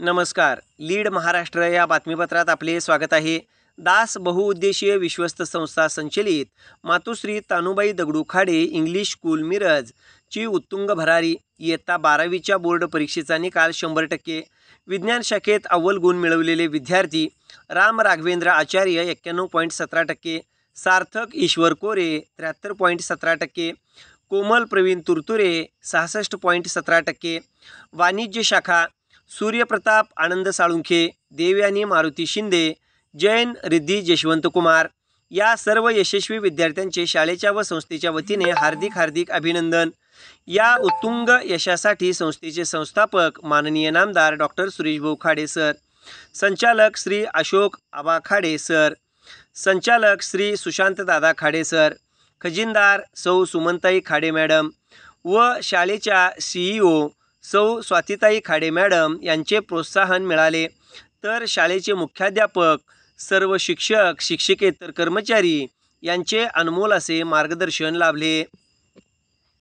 नमस्कार. लीड महाराष्ट्र या बातमीपत्रात आपले स्वागत आहे. दास बहुउद्देशीय विश्वस्त संस्था संचलित मातोश्री तानुबाई दगडू खाडे इंग्लिश स्कूल मिरज ची उत्तुंग भरारी. इयत्ता 12वीच्या बोर्ड परीक्षेचा निकाल 100%. विज्ञान शाखेत अव्वल गुण मिळवलेले विद्यार्थी राम राघवेंद्र आचार्य 91.17%, सार्थक ईश्वर कोरे 73.17%, कोमल प्रवीण तुरतुरे 66.17%, वाणिज्य शाखा सूर्यप्रताप आनंद साळुंखे, देवयानी मारुती शिंदे, जैन रिद्धी जशवंत कुमार या सर्व यशस्वी विद्यार्थ्यांचे शाळेच्या व संस्थेच्या वतीने हार्दिक अभिनंदन. या उत्तुंग यशासाठी संस्थेचे संस्थापक माननीय नामदार डॉक्टर सुरेशभाऊ खाडे सर, संचालक श्री अशोक आबा खाडे सर, संचालक श्री सुशांत दादा खाडे सर, खजिनदार सौ सुमनताई खाडे मॅडम व शाळेच्या CEO सौ स्वातीताई खाडे मॅडम यांचे प्रोत्साहन मिळाले. तर शाळेचे मुख्याध्यापक, सर्व शिक्षक शिक्षकेतर कर्मचारी यांचे अनमोल असे मार्गदर्शन लाभले.